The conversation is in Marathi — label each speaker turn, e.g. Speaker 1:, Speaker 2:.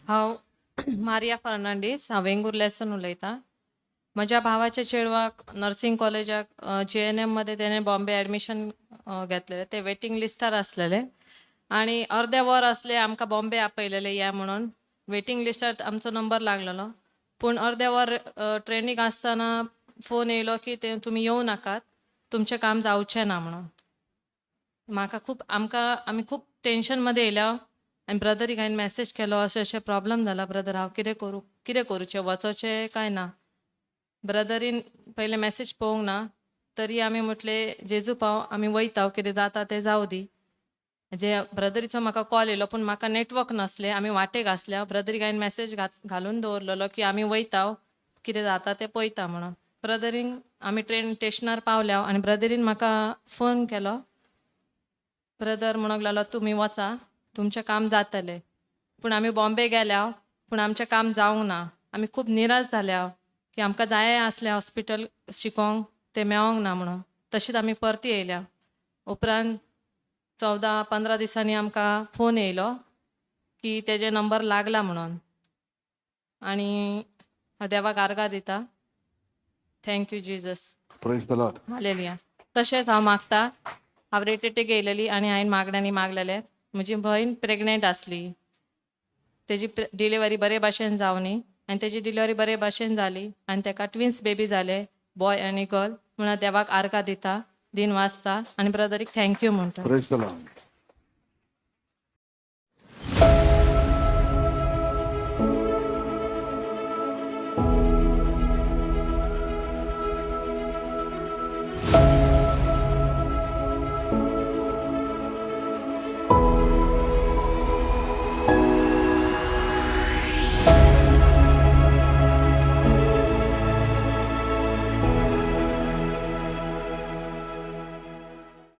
Speaker 1: हांव मारिया फर्नांडीस, हांव वेंगुर्ल्यासून उलयतां. म्हज्या भावाच्या चेडवाक नर्सिंग कॉलेजाक JNM मध्ये तेणें बॉम्बे ॲडमिशन घेतलेलें. ते वेटिंग लिस्टार आसलेले आणि अर्दे वर असले आमकां बॉम्बे आपयलेले या म्हणून. वेटिंग लिस्टार आमचो नंबर लागलेलो. पूण अर्दे वर ट्रेनीक आसतना फोन येयलो की ते तुमी येवं नाकात, तुमचें काम जावचें ना म्हणून. म्हाका खूब आमी खूब टेन्शनमध्ये येयल्या आनी ब्रदरीक हांवें मॅसेज केलो अशें अशें प्रॉब्लेम जाला ब्रदर, हांव कितें करूचें, वचोचें काय ना. ब्रदरीन पयलें मॅसेज पळोवंक ना, तरी आमी म्हटलें जेजू पाव आमी वयता, कितें जाता तें जावं दी. ब्रदरीचो म्हाका कॉल येयलो पूण म्हाका नेटवर्क नासलें, आमी वाटेक आसल्या. ब्रदरीक हांवें मॅसेज घालून दवरलेलो की आमी वयता, कितें जाता तें पळयता म्हणून. ब्रदरीन आमी ट्रेन स्टेशनार पावल्या आनी ब्रदरीन म्हाका फोन केलो. ब्रदर म्हणूंक लागलो तुमी वचा, तुमचें काम जातलें. पूण आमी बॉम्बे गेल्या पूण आमचें काम जावंक ना. आमी खूब निराश जाल्या की आमकां जाय आसलें हॉस्पिटल शिकोवंक तें मेळोंक ना म्हणून. तशीच आमी परती येयल्या. उपरांत 14-15 दिसांनी आमकां फोन येयलो की तेजे नंबर लागला म्हणून. आनी हांव देवाक आर्गां दिता. Thank you Jesus.
Speaker 2: Praise the Lord.
Speaker 1: Hallelujah. तशेंच हांव मागता, हांव रेटेटेक येयलेली आनी हांवें मागण्यांनी मागलेलें. म्हजी भयण प्रेग्नेंट आसली, तेजी डिलिव्हरी बरे भाशेन जावनी आनी तेजी डिलिव्हरी बरे भाशेन जाली आनी ताका ट्विन्स बेबी जाले, बॉय आनी गर्ल. म्हणून देवाक आर्गां दिता, दिन वाचता आनी ब्रदरीक थँक्यू म्हणटा.
Speaker 2: Praise the Lord.